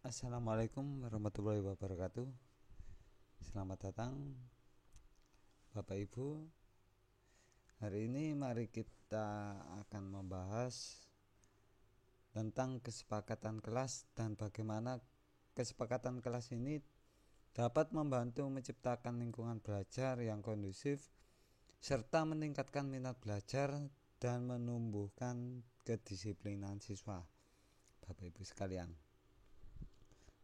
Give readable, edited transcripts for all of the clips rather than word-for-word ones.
Assalamualaikum warahmatullahi wabarakatuh. Selamat datang Bapak Ibu. Hari ini mari kita akan membahas tentang kesepakatan kelas dan bagaimana kesepakatan kelas ini dapat membantu menciptakan lingkungan belajar yang kondusif serta meningkatkan minat belajar dan menumbuhkan kedisiplinan siswa. Bapak Ibu sekalian,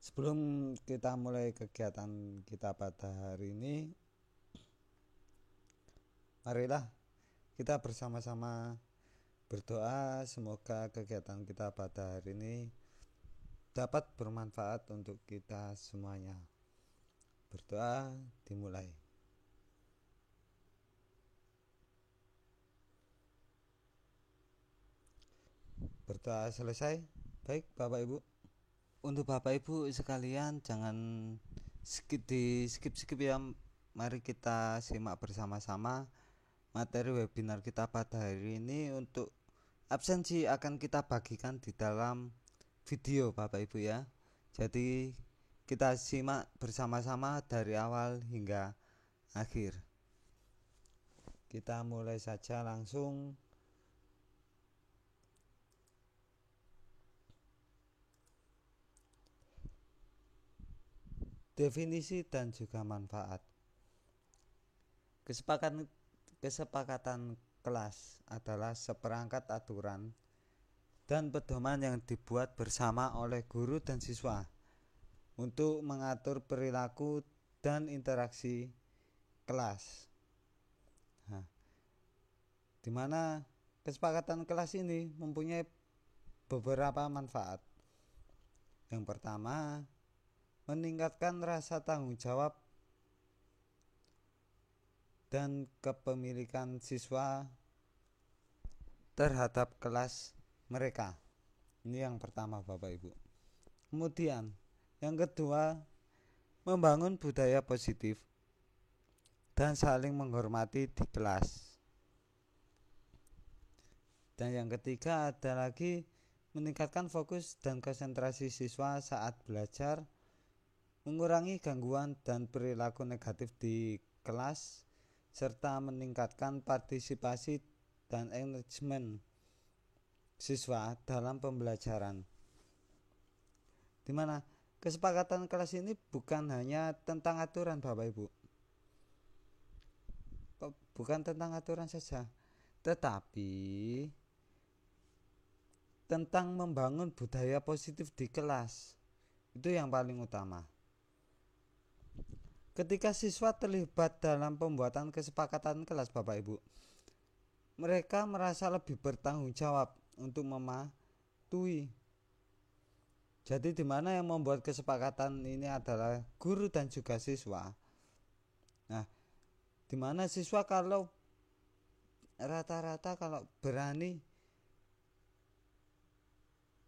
sebelum kita mulai kegiatan kita pada hari ini, marilah kita bersama-sama berdoa semoga kegiatan kita pada hari ini dapat bermanfaat untuk kita semuanya. Berdoa dimulai. Berdoa selesai. Baik Bapak Ibu. Untuk Bapak Ibu sekalian, jangan skip ya. Mari kita simak bersama-sama materi webinar kita pada hari ini. Untuk absensi akan kita bagikan di dalam video Bapak Ibu ya. Jadi kita simak bersama-sama dari awal hingga akhir. Kita mulai saja langsung. Definisi dan juga manfaat. Kesepakatan kelas adalah seperangkat aturan dan pedoman yang dibuat bersama oleh guru dan siswa untuk mengatur perilaku dan interaksi kelas. Di mana kesepakatan kelas ini mempunyai beberapa manfaat. Yang pertama, meningkatkan rasa tanggung jawab dan kepemilikan siswa terhadap kelas mereka. Ini yang pertama Bapak Ibu. Kemudian yang kedua, membangun budaya positif dan saling menghormati di kelas. Dan yang ketiga ada lagi meningkatkan fokus dan konsentrasi siswa saat belajar, mengurangi gangguan dan perilaku negatif di kelas, serta meningkatkan partisipasi dan engagement siswa dalam pembelajaran. Di mana kesepakatan kelas ini bukan hanya tentang aturan Bapak Ibu. Bukan tentang aturan saja, tetapi tentang membangun budaya positif di kelas. Itu yang paling utama. Ketika siswa terlibat dalam pembuatan kesepakatan kelas Bapak Ibu, mereka merasa lebih bertanggung jawab untuk mematuhi. Jadi di mana yang membuat kesepakatan ini adalah guru dan juga siswa. Nah, di mana siswa kalau rata-rata kalau berani,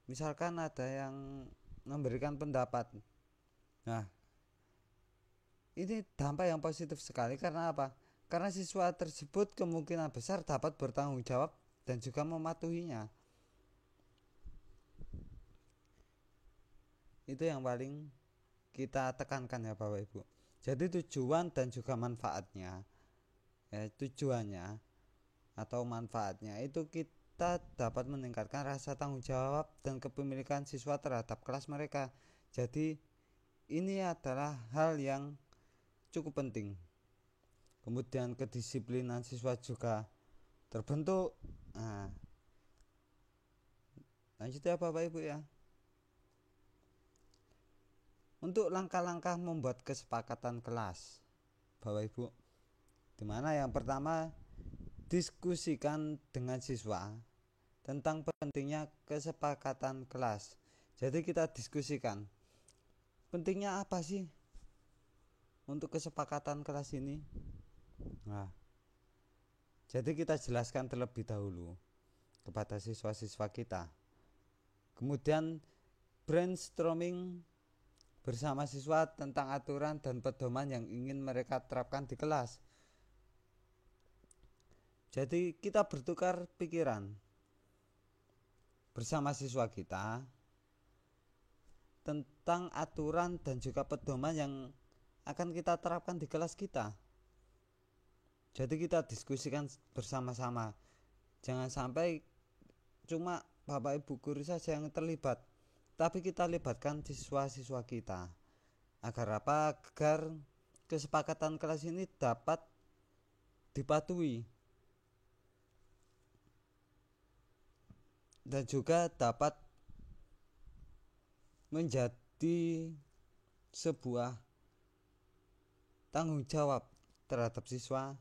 misalkan ada yang memberikan pendapat. Nah, ini dampak yang positif sekali. Karena apa? Karena siswa tersebut kemungkinan besar dapat bertanggung jawab dan juga mematuhinya. Itu yang paling kita tekankan ya Bapak Ibu. Jadi tujuan dan juga manfaatnya, tujuannya atau manfaatnya itu kita dapat meningkatkan rasa tanggung jawab dan kepemilikan siswa terhadap kelas mereka. Jadi ini adalah hal yang cukup penting. Kemudian kedisiplinan siswa juga terbentuk. Nah, lanjut ya Bapak Ibu ya. Untuk langkah-langkah membuat kesepakatan kelas Bapak Ibu, dimana yang pertama, diskusikan dengan siswa tentang pentingnya kesepakatan kelas. Jadi kita diskusikan pentingnya apa sih untuk kesepakatan kelas ini. Nah, jadi kita jelaskan terlebih dahulu kepada siswa-siswa kita. Kemudian brainstorming bersama siswa tentang aturan dan pedoman yang ingin mereka terapkan di kelas. Jadi kita bertukar pikiran bersama siswa kita tentang aturan dan juga pedoman yang akan kita terapkan di kelas kita. Jadi kita diskusikan bersama-sama. Jangan sampai cuma Bapak Ibu guru saja yang terlibat, tapi kita libatkan siswa-siswa kita. Agar apa? Agar kesepakatan kelas ini dapat dipatuhi dan juga dapat menjadi sebuah tanggung jawab terhadap siswa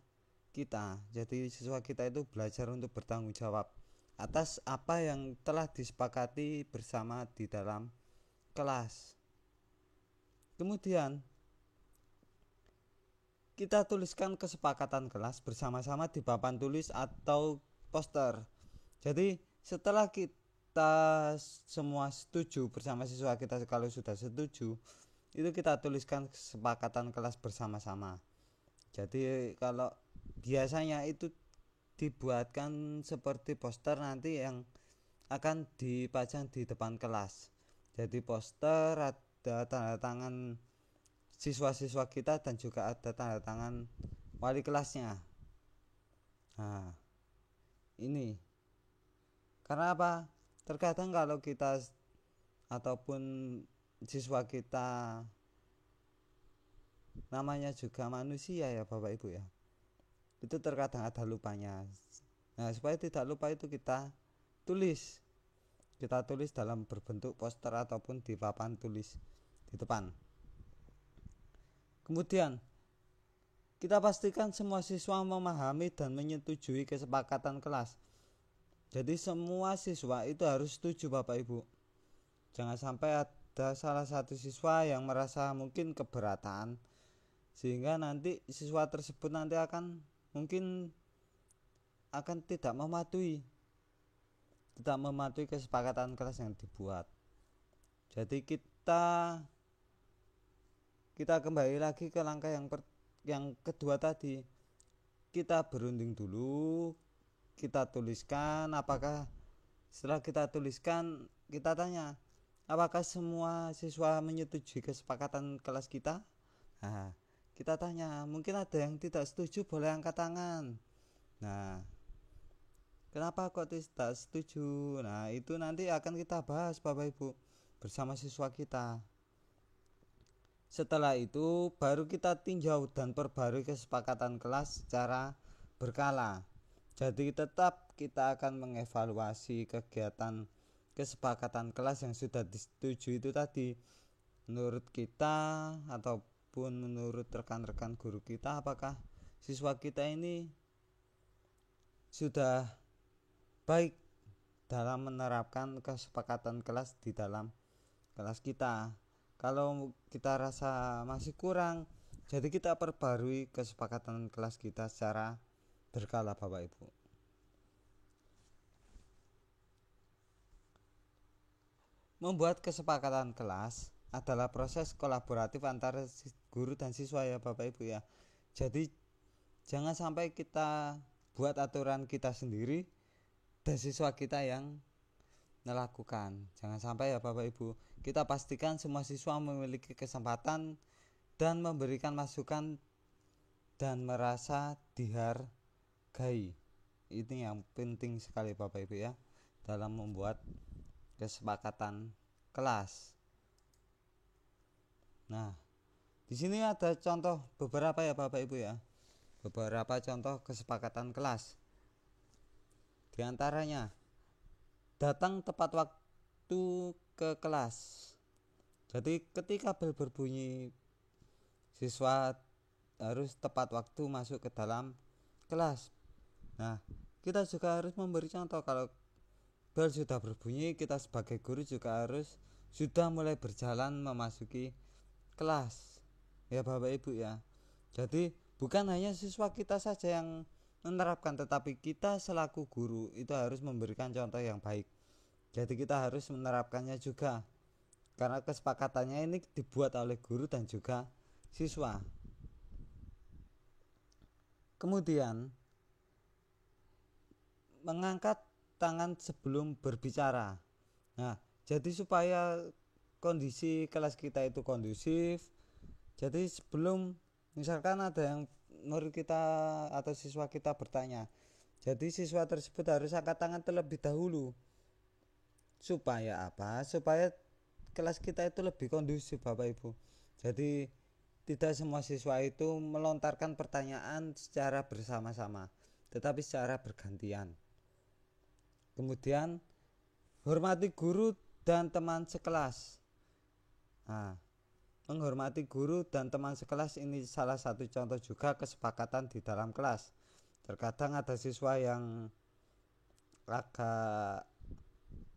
kita. Jadi siswa kita itu belajar untuk bertanggung jawab atas apa yang telah disepakati bersama di dalam kelas. Kemudian kita tuliskan kesepakatan kelas bersama-sama di papan tulis atau poster. Jadi setelah kita semua setuju bersama siswa kita, kalau sudah setuju itu kita tuliskan kesepakatan kelas bersama-sama. Jadi kalau biasanya itu dibuatkan seperti poster nanti yang akan dipajang di depan kelas. Jadi poster ada tanda tangan siswa-siswa kita dan juga ada tanda tangan wali kelasnya. Nah, ini karena apa? Terkadang kalau kita ataupun siswa kita, namanya juga manusia ya Bapak Ibu ya, itu terkadang ada lupanya. Nah, supaya tidak lupa itu kita tulis dalam berbentuk poster ataupun di papan tulis di depan. Kemudian kita pastikan semua siswa memahami dan menyetujui kesepakatan kelas. Jadi semua siswa itu harus setuju Bapak Ibu. Jangan sampai ada salah satu siswa yang merasa mungkin keberatan, sehingga nanti siswa tersebut nanti akan tidak mematuhi kesepakatan kelas yang dibuat. Jadi kita kembali lagi ke langkah yang kedua tadi. Kita berunding dulu, kita tuliskan. Apakah setelah kita tuliskan, kita tanya apakah semua siswa menyetujui kesepakatan kelas kita? Nah, kita tanya, mungkin ada yang tidak setuju, boleh angkat tangan. Nah, kenapa kok tidak setuju? Nah, itu nanti akan kita bahas Bapak Ibu bersama siswa kita. Setelah itu baru kita tinjau dan perbarui kesepakatan kelas secara berkala. Jadi tetap kita akan mengevaluasi kegiatan kesepakatan kelas yang sudah disetujui itu tadi. Menurut kita ataupun menurut rekan-rekan guru kita, apakah siswa kita ini sudah baik dalam menerapkan kesepakatan kelas di dalam kelas kita. Kalau kita rasa masih kurang, jadi kita perbarui kesepakatan kelas kita secara berkala Bapak Ibu. Membuat kesepakatan kelas adalah proses kolaboratif antara guru dan siswa ya Bapak Ibu ya. Jadi jangan sampai kita buat aturan kita sendiri dan siswa kita yang melakukan. Jangan sampai ya Bapak Ibu. Kita pastikan semua siswa memiliki kesempatan dan memberikan masukan dan merasa dihargai. Ini yang penting sekali Bapak Ibu ya dalam membuat kesepakatan kelas. Nah, di sini ada contoh beberapa ya Bapak Ibu ya. Beberapa contoh kesepakatan kelas. Di antaranya datang tepat waktu ke kelas. Jadi ketika bel berbunyi, siswa harus tepat waktu masuk ke dalam kelas. Nah, kita juga harus memberi contoh. Kalau bel sudah berbunyi, kita sebagai guru juga harus sudah mulai berjalan memasuki kelas ya Bapak Ibu ya. Jadi bukan hanya siswa kita saja yang menerapkan, tetapi kita selaku guru itu harus memberikan contoh yang baik. Jadi kita harus menerapkannya juga, karena kesepakatannya ini dibuat oleh guru dan juga siswa. Kemudian mengangkat tangan sebelum berbicara. Nah, jadi supaya kondisi kelas kita itu kondusif. Jadi sebelum misalkan ada yang murid kita atau siswa kita bertanya, jadi siswa tersebut harus angkat tangan terlebih dahulu. Supaya apa? Supaya kelas kita itu lebih kondusif Bapak Ibu. Jadi tidak semua siswa itu melontarkan pertanyaan secara bersama-sama, tetapi secara bergantian. Kemudian hormati guru dan teman sekelas. Nah, menghormati guru dan teman sekelas ini salah satu contoh juga kesepakatan di dalam kelas. Terkadang ada siswa yang agak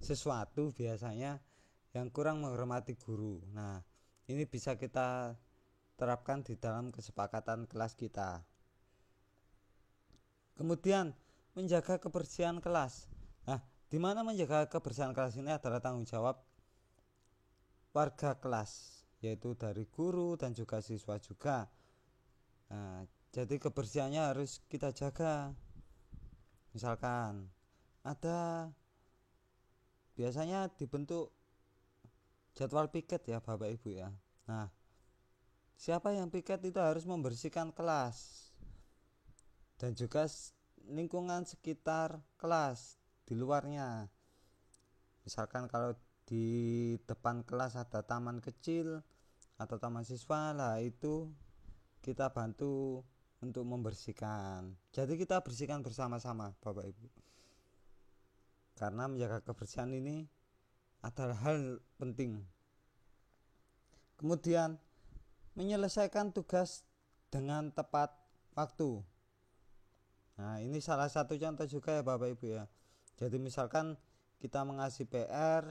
sesuatu biasanya yang kurang menghormati guru. Nah, ini bisa kita terapkan di dalam kesepakatan kelas kita. Kemudian menjaga kebersihan kelas. Nah, di mana menjaga kebersihan kelas ini adalah tanggung jawab warga kelas, yaitu dari guru dan juga siswa juga. Nah, jadi kebersihannya harus kita jaga. Misalkan ada biasanya dibentuk jadwal piket ya Bapak Ibu ya. Nah, siapa yang piket itu harus membersihkan kelas dan juga lingkungan sekitar kelas di luarnya. Misalkan kalau di depan kelas ada taman kecil atau taman siswa, lah itu kita bantu untuk membersihkan. Jadi kita bersihkan bersama-sama Bapak Ibu, karena menjaga kebersihan ini adalah hal penting. Kemudian menyelesaikan tugas dengan tepat waktu. Nah, ini salah satu contoh juga ya Bapak Ibu ya. Jadi misalkan kita mengasih PR,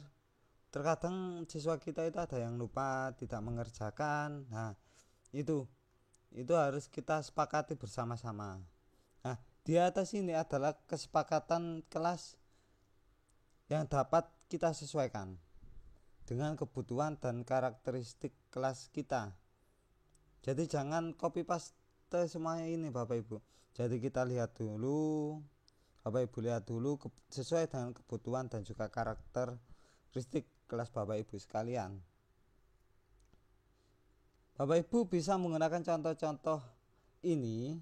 terkadang siswa kita itu ada yang lupa, tidak mengerjakan. Nah, itu harus kita sepakati bersama-sama. Nah, di atas ini adalah kesepakatan kelas yang dapat kita sesuaikan dengan kebutuhan dan karakteristik kelas kita. Jadi jangan copy paste semuanya ini Bapak Ibu. Jadi kita lihat dulu, Bapak Ibu lihat dulu sesuai dengan kebutuhan dan juga karakteristik kelas Bapak Ibu sekalian. Bapak Ibu bisa menggunakan contoh-contoh ini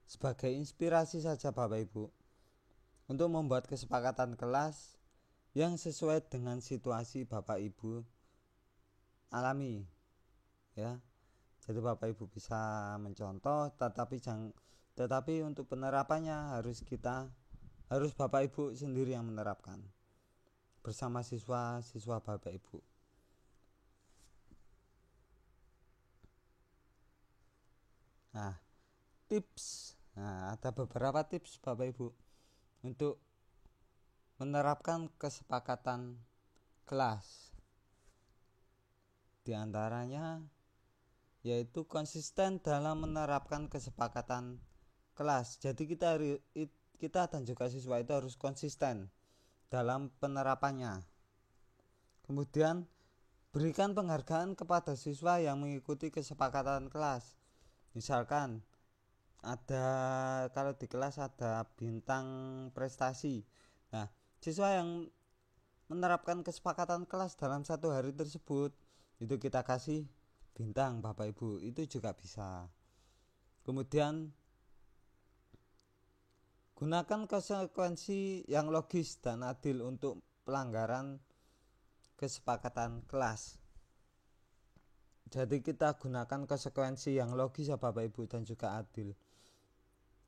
sebagai inspirasi saja Bapak Ibu untuk membuat kesepakatan kelas yang sesuai dengan situasi Bapak Ibu alami ya. Jadi Bapak Ibu bisa mencontoh, tetapi untuk penerapannya harus Bapak Ibu sendiri yang menerapkan bersama siswa Bapak Ibu. Nah, ada beberapa tips Bapak Ibu untuk menerapkan kesepakatan kelas. Di antaranya yaitu konsisten dalam menerapkan kesepakatan kelas. Jadi kita dan juga siswa itu harus konsisten dalam penerapannya. Kemudian berikan penghargaan kepada siswa yang mengikuti kesepakatan kelas. Misalkan kalau di kelas ada bintang prestasi. Nah, siswa yang menerapkan kesepakatan kelas dalam satu hari tersebut itu kita kasih bintang Bapak Ibu, itu juga bisa. Kemudian gunakan konsekuensi yang logis dan adil untuk pelanggaran kesepakatan kelas. Jadi kita gunakan konsekuensi yang logis ya Bapak Ibu dan juga adil.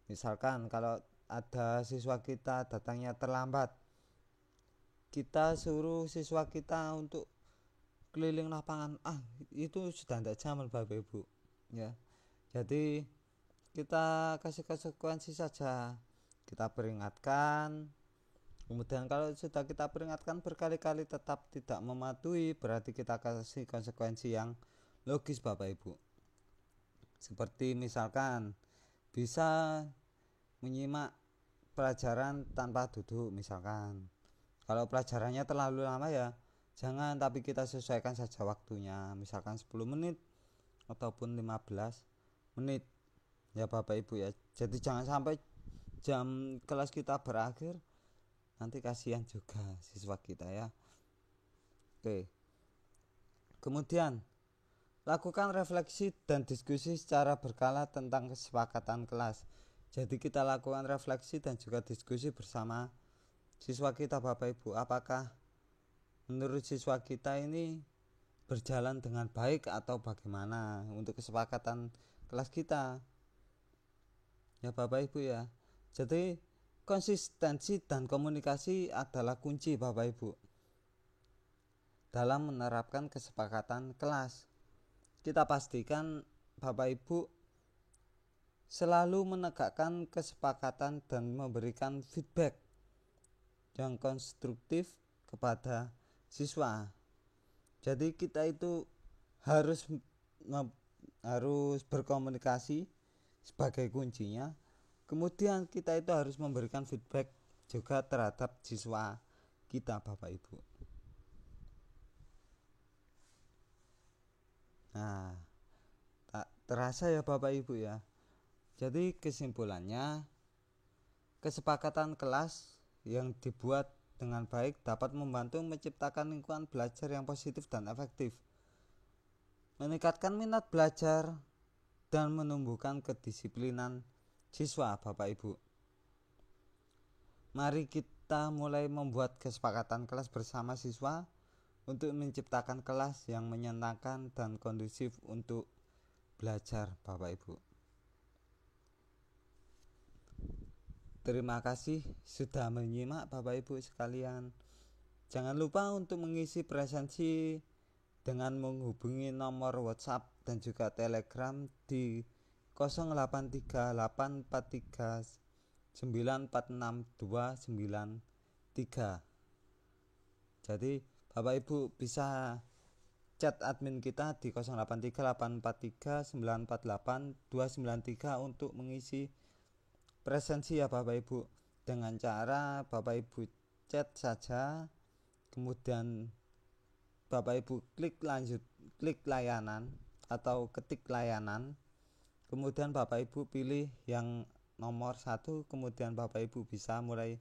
Misalkan kalau ada siswa kita datangnya terlambat, kita suruh siswa kita untuk keliling lapangan, itu sudah tidak zaman Bapak Ibu ya. Jadi kita kasih konsekuensi saja, kita peringatkan. Kemudian kalau sudah kita peringatkan berkali-kali tetap tidak mematuhi, berarti kita kasih konsekuensi yang logis Bapak Ibu. Seperti misalkan bisa menyimak pelajaran tanpa duduk misalkan. Kalau pelajarannya terlalu lama ya jangan, tapi kita sesuaikan saja waktunya, misalkan 10 menit ataupun 15 menit ya Bapak Ibu ya. Jadi jangan sampai jam kelas kita berakhir, nanti kasihan juga siswa kita ya. Oke. Kemudian, lakukan refleksi dan diskusi secara berkala tentang kesepakatan kelas. Jadi kita lakukan refleksi dan juga diskusi bersama siswa kita, Bapak Ibu. Apakah menurut siswa kita ini berjalan dengan baik atau bagaimana untuk kesepakatan kelas kita, ya Bapak Ibu ya. Jadi konsistensi dan komunikasi adalah kunci, Bapak Ibu, dalam menerapkan kesepakatan kelas. Kita pastikan Bapak Ibu selalu menegakkan kesepakatan dan memberikan feedback yang konstruktif kepada siswa. Jadi kita itu harus berkomunikasi sebagai kuncinya. Kemudian kita itu harus memberikan feedback juga terhadap siswa kita, Bapak Ibu. Nah, tak terasa ya Bapak Ibu ya. Jadi kesimpulannya, kesepakatan kelas yang dibuat dengan baik dapat membantu menciptakan lingkungan belajar yang positif dan efektif, meningkatkan minat belajar, dan menumbuhkan kedisiplinan siswa, Bapak Ibu. Mari kita mulai membuat kesepakatan kelas bersama siswa untuk menciptakan kelas yang menyenangkan dan kondusif untuk belajar, Bapak Ibu. Terima kasih sudah menyimak, Bapak Ibu sekalian. Jangan lupa untuk mengisi presensi dengan menghubungi nomor WhatsApp dan juga Telegram di 083843946293. Jadi Bapak Ibu bisa chat admin kita di 083843948293 untuk mengisi presensi ya Bapak Ibu. Dengan cara Bapak Ibu chat saja, kemudian Bapak Ibu klik layanan atau ketik layanan, kemudian Bapak Ibu pilih yang nomor 1, kemudian Bapak Ibu bisa mulai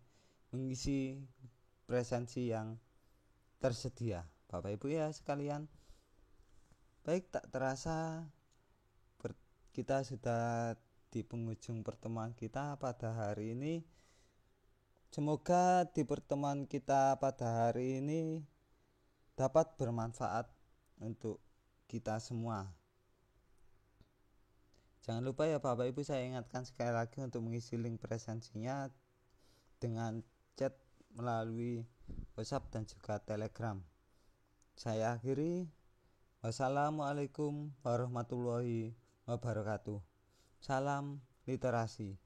mengisi presensi yang tersedia, Bapak Ibu ya sekalian. Baik, tak terasa kita sudah di penghujung pertemuan kita pada hari ini. Semoga di pertemuan kita pada hari ini dapat bermanfaat untuk kita semua. Jangan lupa ya Bapak Ibu, saya ingatkan sekali lagi untuk mengisi link presensinya dengan chat melalui WhatsApp dan juga Telegram. Saya akhiri. Wassalamualaikum warahmatullahi wabarakatuh. Salam literasi.